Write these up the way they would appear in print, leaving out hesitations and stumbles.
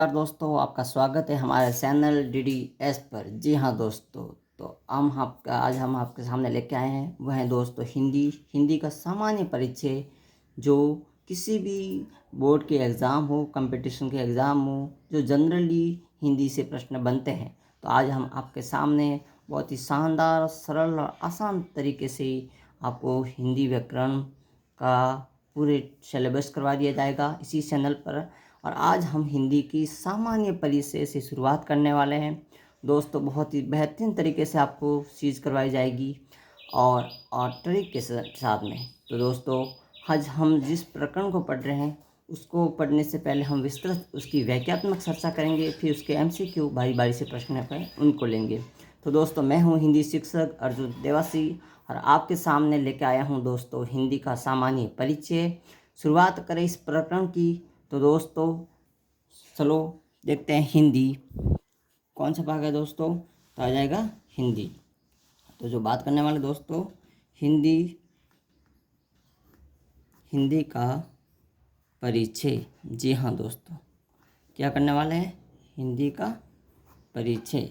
नमस्कार दोस्तों, आपका स्वागत है हमारे चैनल DDS पर। जी हाँ दोस्तों, तो आज हम आपके सामने लेके आए हैं वह है दोस्तों हिंदी का सामान्य परिचय, जो किसी भी बोर्ड के एग्ज़ाम हो, कंपटीशन के एग्ज़ाम हो, जो जनरली हिंदी से प्रश्न बनते हैं। तो आज हम आपके सामने बहुत ही शानदार, सरल और आसान तरीके से आपको हिंदी व्याकरण का पूरे सिलेबस करवा दिया जाएगा इसी चैनल पर। और आज हम हिंदी की सामान्य परिचय से शुरुआत करने वाले हैं दोस्तों। बहुत ही बेहतरीन तरीके से आपको चीज़ करवाई जाएगी और ट्रिक के साथ में। तो दोस्तों, आज हम जिस प्रकरण को पढ़ रहे हैं उसको पढ़ने से पहले हम विस्तृत उसकी व्याख्यात्मक चर्चा करेंगे, फिर उसके MCQ बारी बारी से प्रश्न पर उनको लेंगे। तो दोस्तों, मैं हूँ हिंदी शिक्षक अर्जुन देवासी और आपके सामने लेके आया हूँ दोस्तों हिंदी का सामान्य परिचय। शुरुआत करें इस प्रकरण की। तो दोस्तों चलो देखते हैं हिंदी कौन सा भाग है दोस्तों। तो आ जाएगा हिंदी। तो जो बात करने वाले दोस्तों हिंदी का परिचय। जी हाँ दोस्तों, क्या करने वाले हैं? हिंदी का परिचय।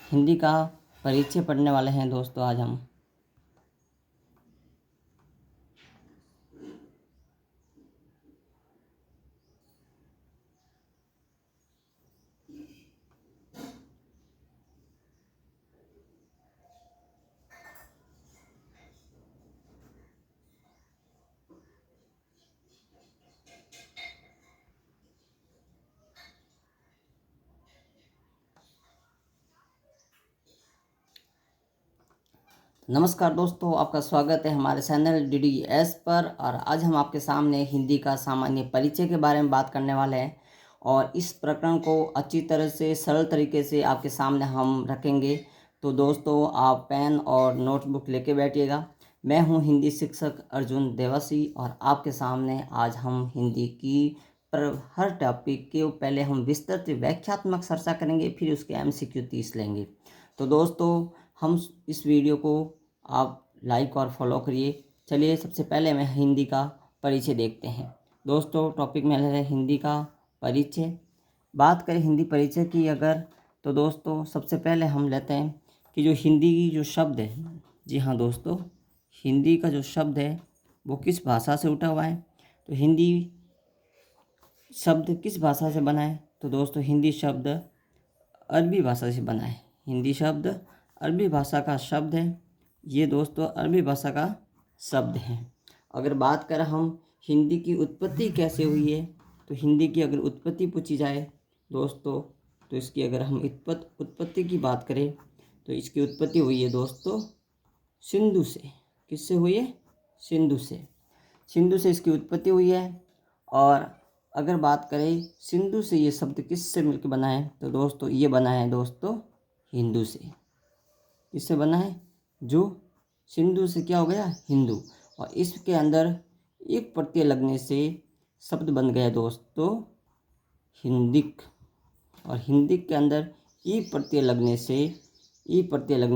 हिंदी का परिचय पढ़ने वाले हैं दोस्तों आज हम। नमस्कार दोस्तों, आपका स्वागत है हमारे चैनल DDS पर। और आज हम आपके सामने हिंदी का सामान्य परिचय के बारे में बात करने वाले हैं। और इस प्रकरण को अच्छी तरह से सरल तरीके से आपके सामने हम रखेंगे। तो दोस्तों, आप पेन और नोटबुक लेके बैठिएगा। मैं हूं हिंदी शिक्षक अर्जुन देवासी और आपके सामने आज हम हिंदी की हर टॉपिक के पहले हम विस्तृत व्याख्यात्मक चर्चा करेंगे, फिर उसके MCQ 30 लेंगे। तो दोस्तों, हम इस वीडियो को आप लाइक और फॉलो करिए। चलिए सबसे पहले मैं हिंदी का परिचय देखते हैं दोस्तों। टॉपिक में है हिंदी का परिचय। बात करें हिंदी परिचय की अगर, तो दोस्तों सबसे पहले हम लेते हैं कि जो हिंदी की जो शब्द है। जी हाँ दोस्तों, हिंदी का जो शब्द है वो किस भाषा से उठा हुआ है। तो हिंदी शब्द किस भाषा से बना है? तो दोस्तों हिंदी शब्द अरबी भाषा से बना है। हिंदी शब्द अरबी भाषा का शब्द है। ये दोस्तों अरबी भाषा का शब्द है। अगर बात करें हम हिंदी की उत्पत्ति कैसे हुई है, तो हिंदी की अगर उत्पत्ति पूछी जाए दोस्तों, तो इसकी अगर हम उत्पत्ति की बात करें तो इसकी उत्पत्ति हुई है दोस्तों सिंधु से। किससे हुई है? सिंधु से। सिंधु से इसकी उत्पत्ति हुई है। और अगर बात करें सिंधु से ये शब्द किससे मिलकर बना है, तो दोस्तों ये बना है दोस्तों हिंदू से। किससे बना है? जो सिंधु से क्या हो गया? हिंदू। और इसके अंदर एक प्रत्यय लगने से शब्द बन गया दोस्तों हिंदिक। और हिंदिक के अंदर ई प्रत्यय लगने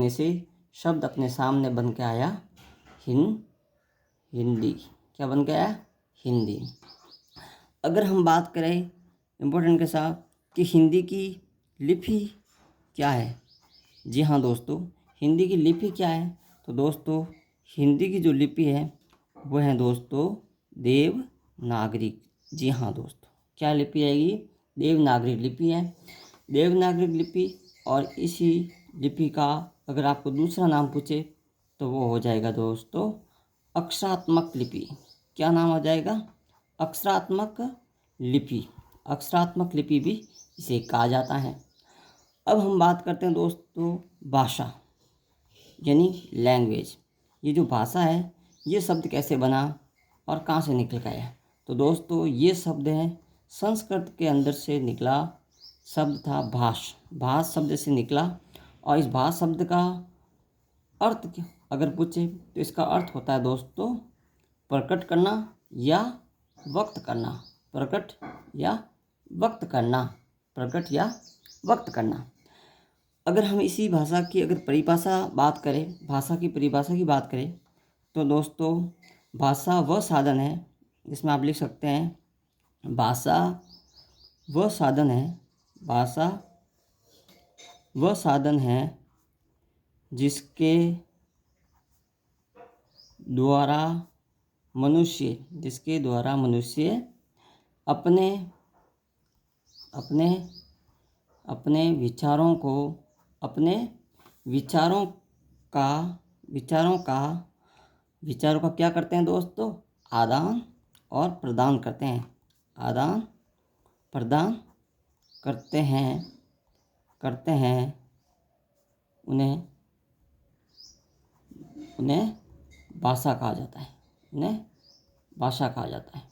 से शब्द अपने सामने बन के आया हिंदी। क्या बन के आया? हिंदी। अगर हम बात करें इम्पोर्टेंट के साथ कि हिंदी की लिपि क्या है। जी हाँ दोस्तों, हिंदी की लिपि क्या है? तो दोस्तों हिंदी की जो लिपि है वो है दोस्तों देवनागरी। जी हाँ दोस्तों, क्या लिपि आएगी? देवनागरी लिपि है। देवनागरी लिपि। और इसी लिपि का अगर आपको दूसरा नाम पूछे तो वो हो जाएगा दोस्तों अक्षरात्मक लिपि। क्या नाम हो जाएगा? अक्षरात्मक लिपि। अक्षरात्मक लिपि भी इसे कहा जाता है। अब हम बात करते हैं दोस्तों भाषा यानी लैंग्वेज। ये जो भाषा है ये शब्द कैसे बना और कहाँ से निकल के आया। तो दोस्तों ये शब्द है संस्कृत के अंदर से निकला शब्द था भाष। भाष शब्द से निकला। और इस भाष शब्द का अर्थ अगर पूछे तो इसका अर्थ होता है दोस्तों प्रकट करना या व्यक्त करना। प्रकट या व्यक्त करना। प्रकट या व्यक्त करना। अगर हम इसी भाषा की अगर भाषा की परिभाषा की बात करें तो दोस्तों भाषा वह साधन है जिसमें आप लिख सकते हैं भाषा वह साधन है, भाषा वह साधन है जिसके द्वारा मनुष्य अपने अपने अपने विचारों का विचारों का क्या करते हैं दोस्तों, आदान और प्रदान करते हैं, आदान प्रदान करते हैं उन्हें भाषा कहा जाता है, उन्हें भाषा कहा जाता है।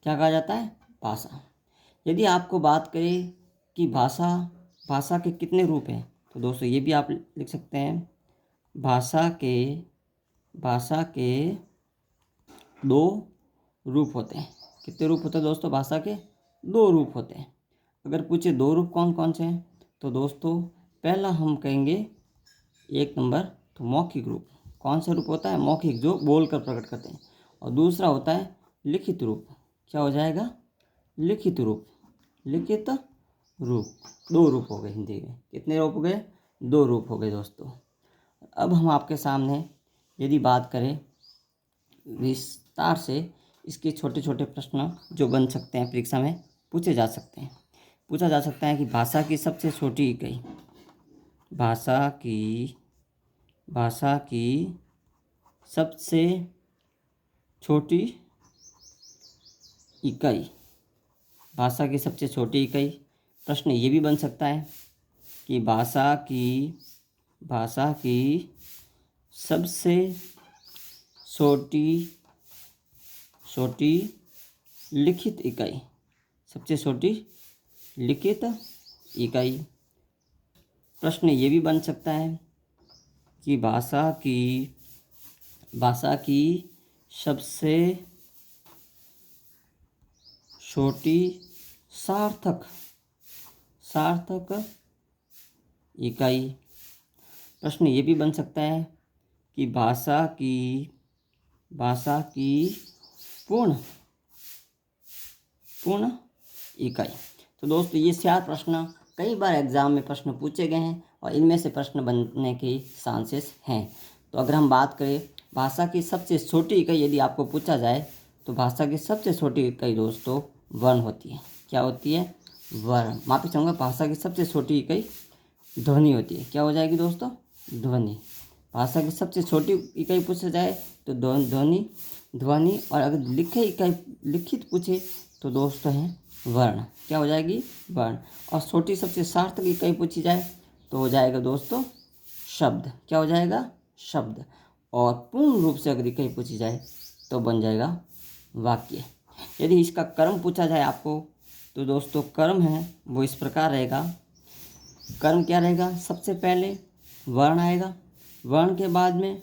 क्या कहा जाता है, भाषा। यदि आपको बात करें कि भाषा के कितने रूप हैं, तो दोस्तों ये भी आप लिख सकते हैं, भाषा के 2 रूप होते हैं। कितने रूप होते हैं दोस्तों, भाषा के 2 रूप होते हैं। अगर पूछे 2 रूप कौन कौन से हैं, तो दोस्तों पहला हम कहेंगे 1 नंबर तो मौखिक रूप। कौन सा रूप होता है, मौखिक, जो बोलकर प्रकट करते हैं। और दूसरा होता है लिखित रूप। क्या हो जाएगा, लिखित रूप। 2 रूप हो गए हिंदी में। कितने रूप हो गए, 2 रूप हो गए दोस्तों। अब हम आपके सामने यदि बात करें विस्तार से, इसके छोटे छोटे प्रश्न जो बन सकते हैं परीक्षा में पूछा जा सकता है कि भाषा की सबसे छोटी इकाई, भाषा की सबसे छोटी इकाई, भाषा की सबसे छोटी इकाई। प्रश्न ये भी बन सकता है कि भाषा की सबसे छोटी लिखित इकाई, सबसे छोटी लिखित इकाई। प्रश्न ये भी बन सकता है कि भाषा की सबसे छोटी सार्थक इकाई। प्रश्न ये भी बन सकता है कि भाषा की पूर्ण इकाई। तो दोस्तों ये 4 प्रश्न कई बार एग्जाम में प्रश्न पूछे गए हैं और इनमें से प्रश्न बनने के चांसेस हैं। तो अगर हम बात करें भाषा की सबसे छोटी इकाई, यदि आपको पूछा जाए तो भाषा की सबसे छोटी इकाई दोस्तों वर्ण होती है। क्या होती है, वर्ण। माफी चाहूँगा, भाषा की सबसे छोटी इकाई ध्वनि होती है। क्या हो जाएगी दोस्तों, ध्वनि। भाषा की सबसे छोटी इकाई पूछा जाए तो ध्वनि। और अगर लिखित पूछे तो दोस्तों है वर्ण। क्या हो जाएगी, वर्ण। और छोटी सबसे सार्थक इकाई पूछी जाए तो हो जाएगा दोस्तों शब्द। क्या हो जाएगा, शब्द। और पूर्ण रूप से अगर इकाई पूछी जाए तो बन जाएगा वाक्य। यदि इसका कर्म पूछा जाए आपको तो दोस्तों कर्म है वो इस प्रकार रहेगा। कर्म क्या रहेगा, सबसे पहले वर्ण आएगा, वर्ण के बाद में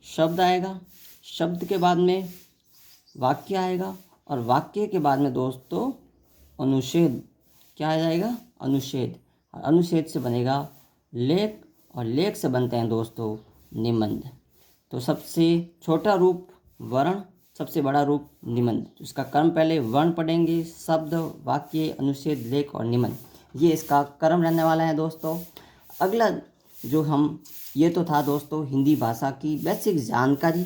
शब्द आएगा, शब्द के बाद में वाक्य आएगा और वाक्य के बाद में दोस्तों अनुच्छेद। क्या आ जाएगा, अनुच्छेद। और अनुच्छेद से बनेगा लेख और लेख से बनते हैं दोस्तों निबंध। तो सबसे छोटा रूप वर्ण, सबसे बड़ा रूप निबंध। इसका कर्म पहले वर्ण पढ़ेंगे, शब्द, वाक्य, अनुच्छेद, लेख और निबंध, ये इसका कर्म रहने वाला है दोस्तों। अगला जो हम, ये तो था दोस्तों हिंदी भाषा की बेसिक जानकारी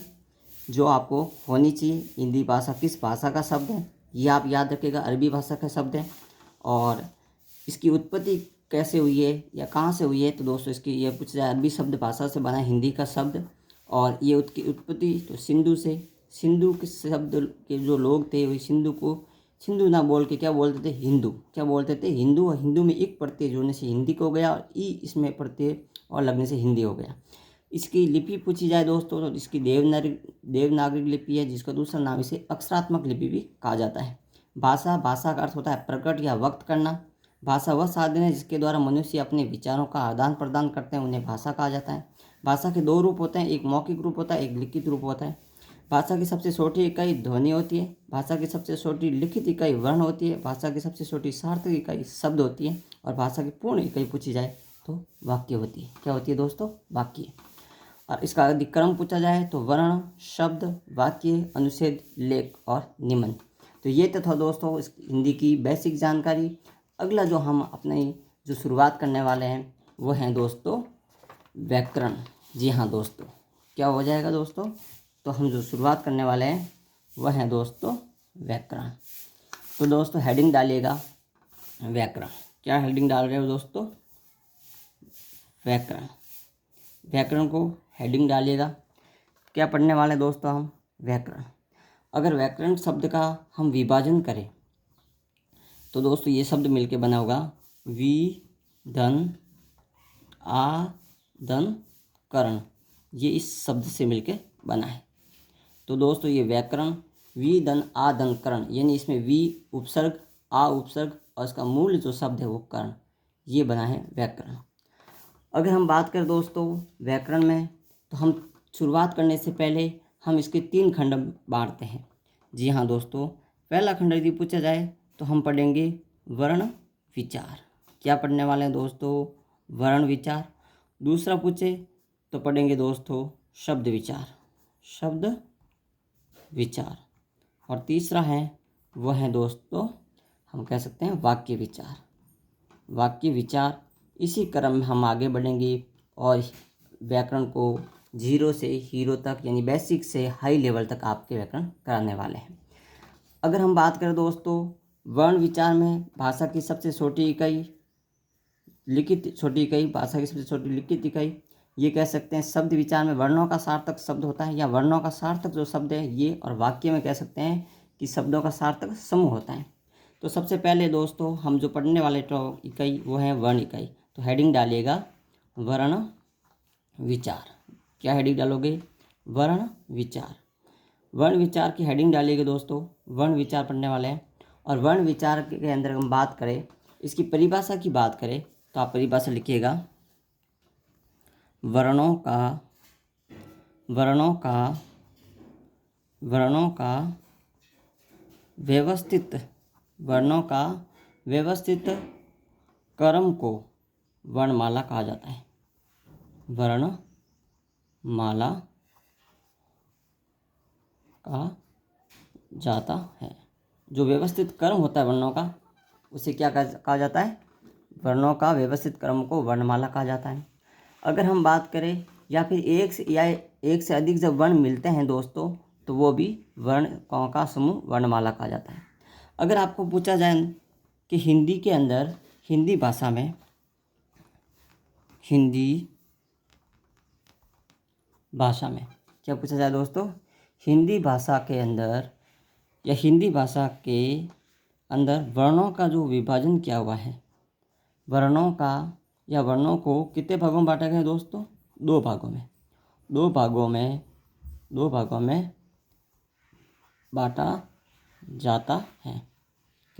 जो आपको होनी चाहिए। हिंदी भाषा किस भाषा का शब्द है ये आप याद रखिएगा, अरबी भाषा का शब्द है। और इसकी उत्पत्ति कैसे हुई है या कहाँ से हुई है, तो दोस्तों इसकी ये पूछा जाए अरबी शब्द भाषा से बना हिंदी का शब्द। और ये उसकी उत्पत्ति तो सिंधु से, सिंधु के शब्द के जो लोग थे वही सिंधु को सिंधु ना बोल के क्या बोलते थे, हिंदू। क्या बोलते थे, हिंदू। और हिंदू में एक प्रत्यय जुड़ने से हिंदी को हो गया और ई इसमें प्रत्यय और लगने से हिंदी हो गया। इसकी लिपि पूछी जाए दोस्तों तो इसकी देवनागरी लिपि है, जिसका दूसरा नाम इसे अक्षरात्मक लिपि भी कहा जाता है। भाषा का अर्थ होता है प्रकट या व्यक्त करना। भाषा वह साधन है जिसके द्वारा मनुष्य अपने विचारों का आदान प्रदान करते हैं, उन्हें भाषा कहा जाता है। भाषा के 2 रूप होते हैं, एक मौखिक रूप होता है, एक लिखित रूप होता है। भाषा की सबसे छोटी इकाई ध्वनि होती है, भाषा की सबसे छोटी लिखित इकाई वर्ण होती है, भाषा की सबसे छोटी सार्थक इकाई शब्द होती है और भाषा की पूर्ण इकाई पूछी जाए तो वाक्य होती है। क्या होती है दोस्तों, वाक्य। और इसका अधिक्रम पूछा जाए तो वर्ण, शब्द, वाक्य, अनुच्छेद, लेख और निबंध। तो ये तो था दोस्तों इस हिंदी की बेसिक जानकारी। अगला जो हम अपने जो शुरुआत करने वाले हैं वो हैं दोस्तों व्याकरण। जी हाँ दोस्तों, क्या हो जाएगा दोस्तों, तो हम जो शुरुआत करने वाले हैं वह है दोस्तों व्याकरण। तो दोस्तों हेडिंग डालिएगा व्याकरण। क्या हेडिंग डाल रहे हो दोस्तों, व्याकरण। व्याकरण को हेडिंग डालिएगा। क्या पढ़ने वाले हैं दोस्तों हम, व्याकरण। अगर व्याकरण शब्द का हम विभाजन करें तो दोस्तों ये शब्द मिलके बना होगा वि धन आ धन करण, ये इस शब्द से मिलके बना है। तो दोस्तों ये व्याकरण वि धन आ धन करण, यानी इसमें वि उपसर्ग आ उपसर्ग और इसका मूल जो शब्द है वो कर्ण, ये बना है व्याकरण। अगर हम बात करें दोस्तों व्याकरण में, तो हम शुरुआत करने से पहले हम इसके 3 खंड बांटते हैं। जी हाँ दोस्तों, पहला खंड यदि पूछा जाए तो हम पढ़ेंगे वर्ण विचार। क्या पढ़ने वाले हैं दोस्तों, वर्ण विचार। दूसरा पूछे तो पढ़ेंगे दोस्तों शब्द विचार, शब्द विचार। और तीसरा है वह है दोस्तों हम कह सकते हैं वाक्य विचार, वाक्य विचार। इसी क्रम में हम आगे बढ़ेंगे और व्याकरण को 0 से हीरो तक यानी बेसिक से हाई लेवल तक आपके व्याकरण कराने वाले हैं। अगर हम बात करें दोस्तों वर्ण विचार में, भाषा की सबसे छोटी इकाई लिखित छोटी इकाई, भाषा की सबसे छोटी लिखित इकाई, ये कह सकते हैं। शब्द विचार में वर्णों का सार्थक शब्द होता है या वर्णों का सार्थक जो शब्द है ये, और वाक्य में कह सकते हैं कि शब्दों का सार्थक समूह होता है। तो सबसे पहले दोस्तों हम जो पढ़ने वाले इकाई वो है वर्ण इकाई। तो हेडिंग डालिएगा वर्ण विचार। क्या हेडिंग डालोगे, वर्ण विचार। वर्ण विचार की हेडिंग डालिएगा दोस्तों, वर्ण विचार पढ़ने वाले हैं। और वर्ण विचार के अंदर हम बात करें, इसकी परिभाषा की बात करें तो आप परिभाषा लिखिएगा वर्णों का व्यवस्थित क्रम को वर्णमाला कहा जाता है, वर्णमाला कहा जाता है। जो व्यवस्थित क्रम होता है वर्णों का उसे क्या कहा जाता है, वर्णों का व्यवस्थित क्रम को वर्णमाला कहा जाता है। अगर हम बात करें या फिर एक से अधिक जब वर्ण मिलते हैं दोस्तों तो वो भी वर्णों का समूह वर्णमाला कहा जाता है। अगर आपको पूछा जाए कि हिंदी के अंदर, हिंदी भाषा में, क्या पूछा जाए दोस्तों, हिंदी भाषा के अंदर या हिंदी भाषा के अंदर वर्णों का जो विभाजन किया हुआ है, वर्णों को कितने भागों में बांटा गया है दोस्तों, 2 भागों में बांटा जाता है।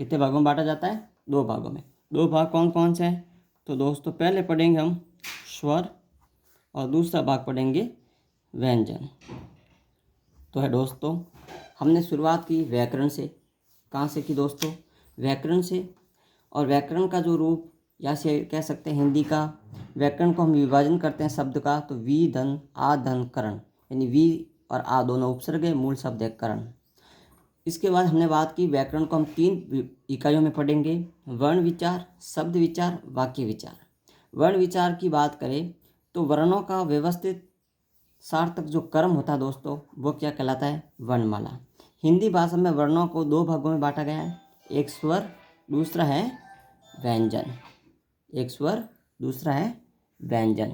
कितने भागों में बांटा जाता है, 2 भागों में। 2 भाग कौन कौन से हैं, तो दोस्तों पहले पढ़ेंगे हम स्वर और दूसरा भाग पढ़ेंगे व्यंजन। तो है दोस्तों हमने शुरुआत की व्याकरण से। कहाँ से की दोस्तों, व्याकरण से। और व्याकरण का जो रूप या से कह सकते हैं हिंदी का व्याकरण को हम विभाजन करते हैं शब्द का, तो वि धन आ धन करण, यानी वि और आ दोनों उपसर्ग है, मूल शब्द है करण। इसके बाद हमने बात की व्याकरण को हम 3 इकाइयों में पढ़ेंगे, वर्ण विचार, शब्द विचार, वाक्य विचार। वर्ण विचार की बात करें तो वर्णों का व्यवस्थित सार्थक जो क्रम होता है दोस्तों वो क्या कहलाता है, वर्णमाला। हिंदी भाषा में वर्णों को 2 भागों में बांटा गया है, एक स्वर दूसरा है व्यंजन, एक स्वर दूसरा है व्यंजन।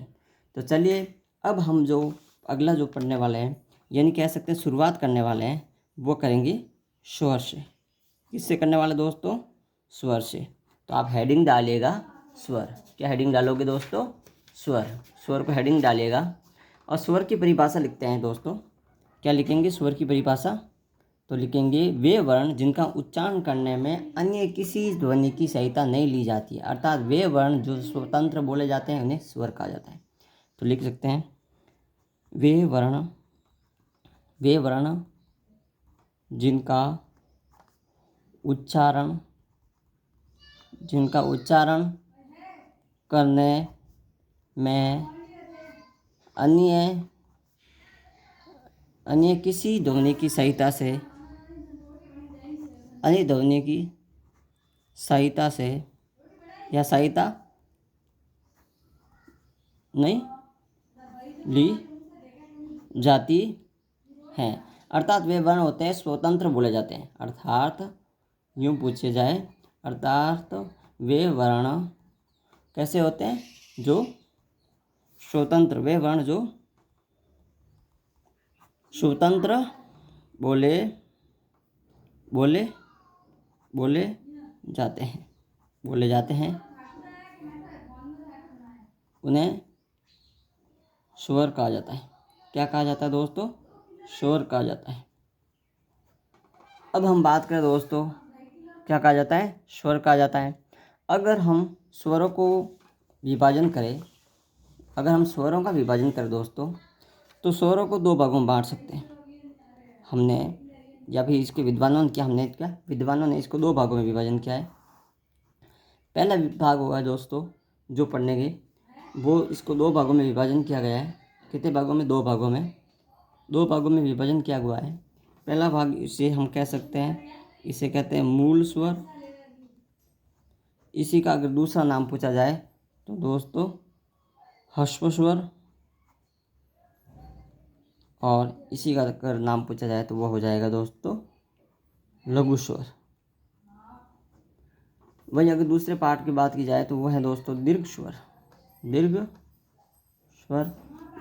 तो चलिए अब हम जो अगला जो पढ़ने वाले हैं यानी कह सकते हैं शुरुआत करने वाले हैं वो करेंगे स्वर से। किससे करने वाले दोस्तों, स्वर से। तो आप हेडिंग डालिएगा स्वर। क्या हेडिंग डालोगे दोस्तों, स्वर। स्वर को हेडिंग डालिएगा और स्वर की परिभाषा लिखते हैं दोस्तों। क्या लिखेंगे स्वर की परिभाषा, तो लिखेंगे वे वर्ण जिनका उच्चारण करने में अन्य किसी ध्वनि की सहायता नहीं ली जाती है, अर्थात वे वर्ण जो स्वतंत्र बोले जाते हैं उन्हें स्वर कहा जाता है। तो लिख सकते हैं वे वर्ण जिनका उच्चारण करने में अन्य किसी ध्वनि की सहायता से अधिक ध्वनि की सहायता से या सहायता नहीं ली जाती हैं, अर्थात वे वर्ण होते हैं स्वतंत्र बोले जाते हैं। अर्थात यूँ पूछे जाए, अर्थात वे वर्ण कैसे होते हैं, जो स्वतंत्र, वे वर्ण जो स्वतंत्र बोले बोले बोले जाते हैं उन्हें स्वर कहा जाता है। क्या कहा जाता है दोस्तों? स्वर कहा जाता है। अब हम बात करें दोस्तों, क्या कहा जाता है? स्वर कहा जाता है। अगर हम स्वरों को विभाजन करें, अगर हम स्वरों का विभाजन करें दोस्तों, तो स्वरों को दो भागों में बांट सकते हैं हमने, या फिर इसके विद्वानों ने क्या, हमने क्या, विद्वानों ने इसको दो भागों में विभाजन किया है। पहला भाग होगा दोस्तों जो पढ़नेंगे, वो इसको दो भागों में विभाजन किया गया है। कितने भागों में? दो भागों में विभाजन किया हुआ है। पहला भाग इसे हम कह सकते हैं, इसे कहते हैं मूल स्वर। इसी का अगर दूसरा नाम पूछा जाए तो दोस्तों ह्रस्व स्वर, और इसी का अगर नाम पूछा जाए तो वो हो जाएगा दोस्तों लघु स्वर। वहीं अगर दूसरे पार्ट की बात की जाए तो वो है दोस्तों दीर्घ स्वर।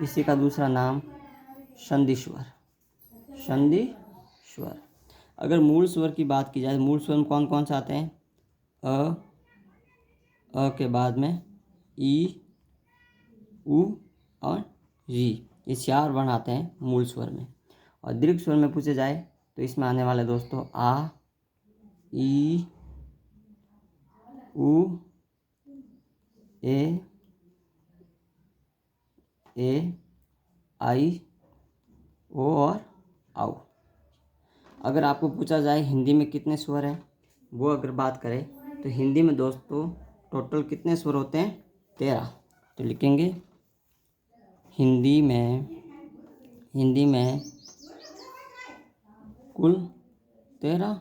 इसी का दूसरा नाम संधि स्वर। अगर मूल स्वर की बात की जाए, मूल स्वर में कौन कौन से आते हैं? अ के बाद में ई, उ और री, ये चार वर्ण आते हैं मूल स्वर में। और दीर्घ स्वर में पूछे जाए तो इसमें आने वाले दोस्तों आ, ई, उ, ए, आई, ओ और आओ। अगर आपको पूछा जाए हिंदी में कितने स्वर हैं, वो अगर बात करें तो हिंदी में दोस्तों टोटल कितने स्वर होते हैं? 13। तो लिखेंगे हिंदी में कुल 13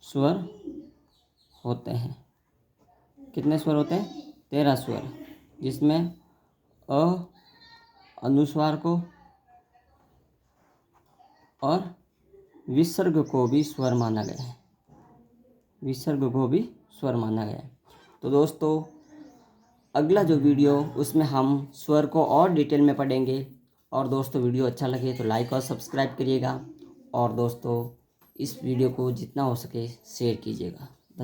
स्वर होते हैं। कितने स्वर होते हैं? 13 स्वर, जिसमें अ अनुस्वार को और विसर्ग को भी स्वर माना गया है। तो दोस्तों अगला जो वीडियो, उसमें हम स्वर को और डिटेल में पढ़ेंगे। और दोस्तों वीडियो अच्छा लगे तो लाइक और सब्सक्राइब करिएगा, और दोस्तों इस वीडियो को जितना हो सके शेयर कीजिएगा।